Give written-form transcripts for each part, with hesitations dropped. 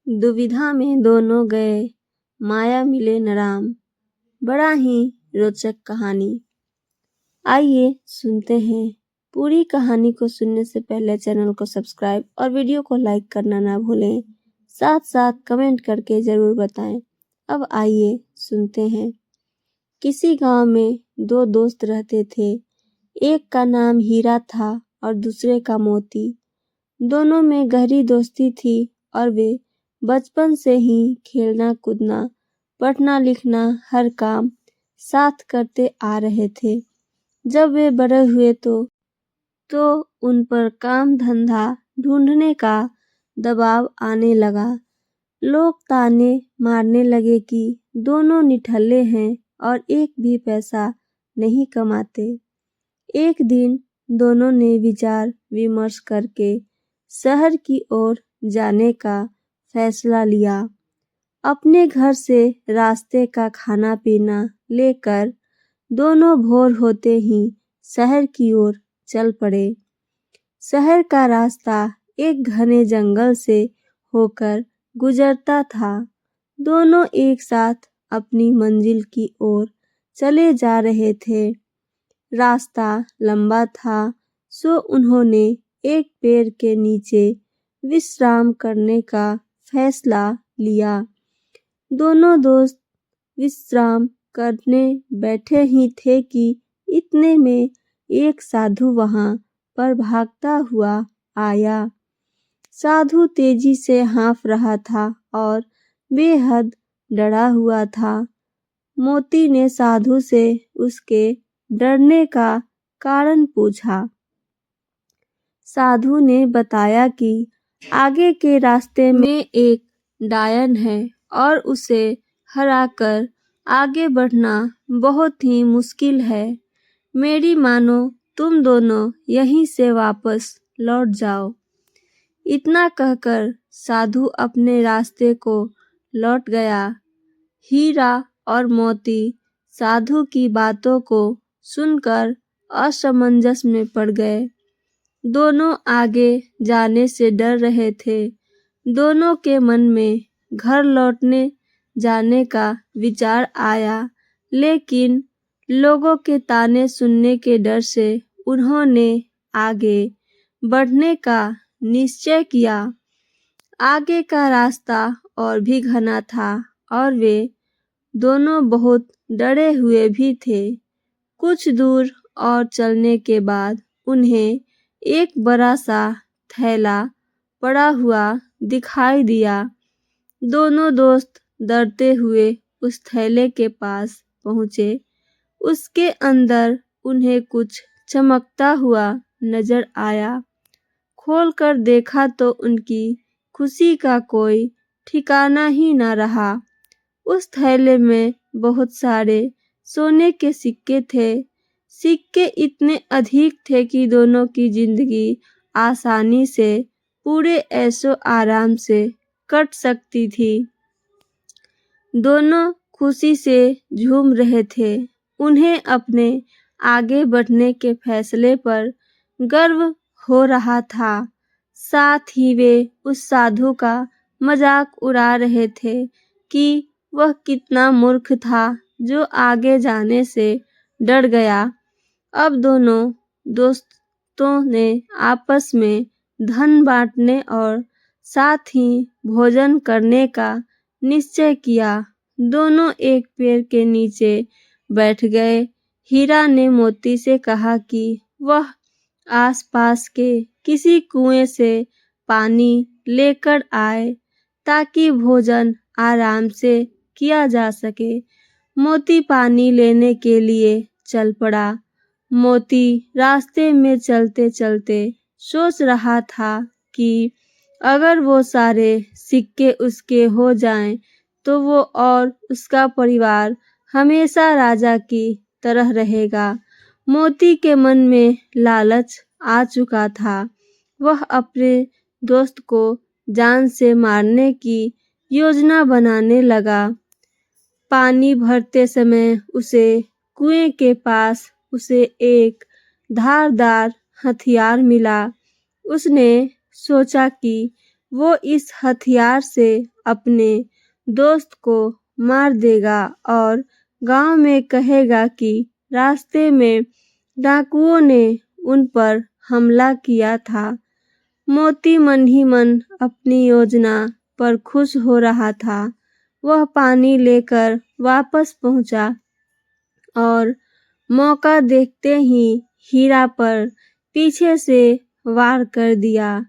दुविधा में दोनों गए, माया मिले न राम। बड़ा ही रोचक कहानी। आइए सुनते हैं। पूरी कहानी को सुनने से पहले चैनल को सब्सक्राइब और वीडियो को लाइक करना ना भूलें। साथ साथ कमेंट करके जरूर बताएं। अब आइए सुनते हैं। किसी गांव में दो दोस्त रहते थे। एक का नाम हीरा था और दूसरे का मोती। दोनों में गहरी दोस्ती थी और वे बचपन से ही खेलना कूदना, पढ़ना लिखना हर काम साथ करते आ रहे थे। जब वे बड़े हुए तो उन पर काम धंधा ढूंढने का दबाव आने लगा। लोग ताने मारने लगे कि दोनों निठल्ले हैं और एक भी पैसा नहीं कमाते। एक दिन दोनों ने विचार विमर्श करके शहर की ओर जाने का फैसला लिया। अपने घर से रास्ते का खाना पीना लेकर दोनों भोर होते ही शहर की ओर चल पड़े। शहर का रास्ता एक घने जंगल से होकर गुजरता था। दोनों एक साथ अपनी मंजिल की ओर चले जा रहे थे। रास्ता लंबा था, सो उन्होंने एक पेड़ के नीचे विश्राम करने का फैसला लिया। दोनों दोस्त विश्राम करने बैठे ही थे कि इतने में एक साधु वहां पर भागता हुआ आया। साधु तेजी से हाँफ रहा था और बेहद डरा हुआ था। मोती ने साधु से उसके डरने का कारण पूछा। साधु ने बताया कि आगे के रास्ते में एक डायन है और उसे हराकर आगे बढ़ना बहुत ही मुश्किल है। मेरी मानो तुम दोनों यहीं से वापस लौट जाओ। इतना कहकर साधु अपने रास्ते को लौट गया। हीरा और मोती साधु की बातों को सुनकर असमंजस में पड़ गए। दोनों आगे जाने से डर रहे थे। दोनों के मन में घर लौटने जाने का विचार आया, लेकिन लोगों के ताने सुनने के डर से उन्होंने आगे बढ़ने का निश्चय किया। आगे का रास्ता और भी घना था और वे दोनों बहुत डरे हुए भी थे। कुछ दूर और चलने के बाद उन्हें एक बड़ा सा थैला पड़ा हुआ दिखाई दिया। दोनों दोस्त डरते हुए उस थैले के पास पहुंचे। उसके अंदर उन्हें कुछ चमकता हुआ नजर आया। खोलकर देखा तो उनकी खुशी का कोई ठिकाना ही न रहा। उस थैले में बहुत सारे सोने के सिक्के थे। सिक्के इतने अधिक थे कि दोनों की जिंदगी आसानी से पूरे ऐशो आराम से कट सकती थी। दोनों खुशी से झूम रहे थे। उन्हें अपने आगे बढ़ने के फैसले पर गर्व हो रहा था। साथ ही वे उस साधु का मजाक उड़ा रहे थे कि वह कितना मूर्ख था जो आगे जाने से डर गया। अब दोनों दोस्तों ने आपस में धन बांटने और साथ ही भोजन करने का निश्चय किया। दोनों एक पेड़ के नीचे बैठ गए। हीरा ने मोती से कहा कि वह आसपास के किसी कुएं से पानी लेकर आए ताकि भोजन आराम से किया जा सके। मोती पानी लेने के लिए चल पड़ा। मोती रास्ते में चलते चलते सोच रहा था कि अगर वो सारे सिक्के उसके हो जाएं तो वो और उसका परिवार हमेशा राजा की तरह रहेगा। मोती के मन में लालच आ चुका था। वह अपने दोस्त को जान से मारने की योजना बनाने लगा। पानी भरते समय उसे कुएं के पास उसे एक धारदार हथियार मिला। उसने सोचा कि वो इस हथियार से अपने दोस्त को मार देगा और गांव में कहेगा कि रास्ते में डाकुओं ने उन पर हमला किया था। मोती मन ही मन अपनी योजना पर खुश हो रहा था। वह पानी लेकर वापस पहुंचा और मौका देखते ही हीरा पर पीछे से वार कर दिया।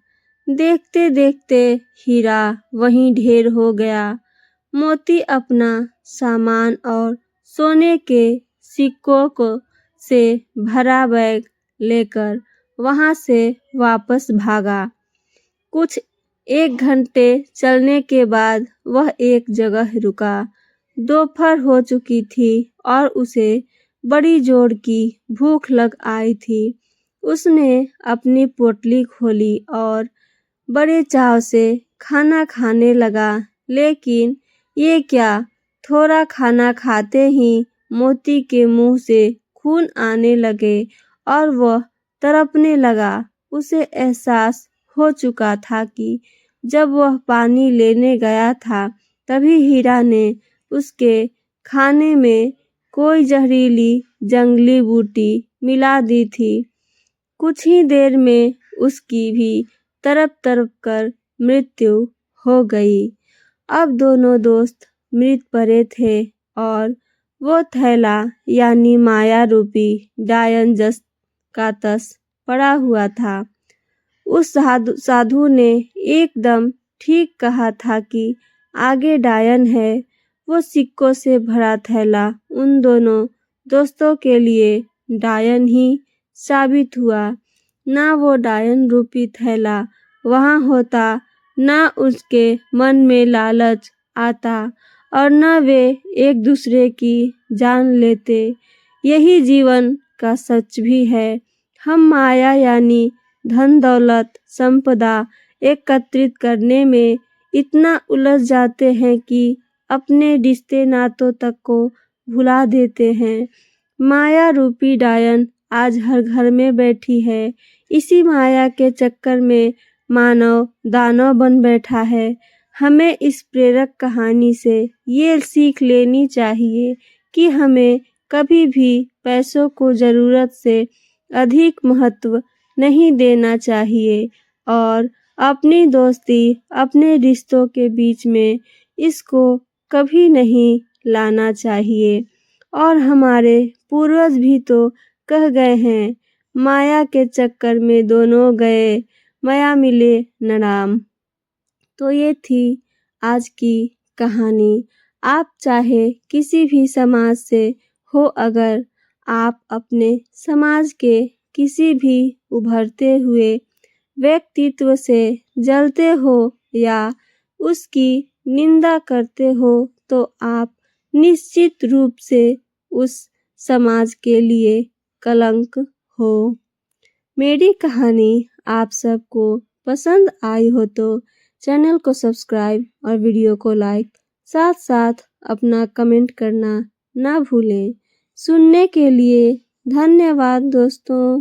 देखते देखते हीरा वहीं ढेर हो गया। मोती अपना सामान और सोने के सिक्कों से भरा बैग लेकर वहां से वापस भागा। कुछ 1 घंटे चलने के बाद वह एक जगह रुका। दोपहर हो चुकी थी और उसे बड़ी जोर की भूख लग आई थी। उसने अपनी पोटली खोली और बड़े चाव से खाना खाने लगा, लेकिन ये क्या, थोड़ा खाना खाते ही मोती के मुंह से खून आने लगे और वह तड़पने लगा। उसे एहसास हो चुका था कि जब वह पानी लेने गया था तभी हीरा ने उसके खाने में कोई जहरीली जंगली बूटी मिला दी थी। कुछ ही देर में उसकी भी तड़प तड़प कर मृत्यु हो गई। अब दोनों दोस्त मृत पड़े थे और वो थैला यानी माया रूपी डायन जस का तस पड़ा हुआ था। उस साधु ने एकदम ठीक कहा था कि आगे डायन है। वो सिक्कों से भरा थैला उन दोनों दोस्तों के लिए डायन ही साबित हुआ। ना वो डायन रूपी थैला वहां होता, ना उसके मन में लालच आता और न वे एक दूसरे की जान लेते। यही जीवन का सच भी है। हम माया यानी धन दौलत संपदा एकत्रित करने में इतना उलझ जाते हैं कि अपने रिश्ते नातों तक को भुला देते हैं। माया रूपी डायन आज हर घर में बैठी है। इसी माया के चक्कर में मानव दानव बन बैठा है। हमें इस प्रेरक कहानी से ये सीख लेनी चाहिए कि हमें कभी भी पैसों को जरूरत से अधिक महत्व नहीं देना चाहिए और अपनी दोस्ती, अपने रिश्तों के बीच में इसको कभी नहीं लाना चाहिए। और हमारे पूर्वज भी तो कह गए हैं, माया के चक्कर में दोनों गए, माया मिले न राम। तो ये थी आज की कहानी। आप चाहे किसी भी समाज से हो, अगर आप अपने समाज के किसी भी उभरते हुए व्यक्तित्व से जलते हो या उसकी निंदा करते हो तो आप निश्चित रूप से उस समाज के लिए कलंक हो। मेरी कहानी आप सबको पसंद आई हो तो चैनल को सब्सक्राइब और वीडियो को लाइक, साथ साथ अपना कमेंट करना ना भूलें। सुनने के लिए धन्यवाद दोस्तों।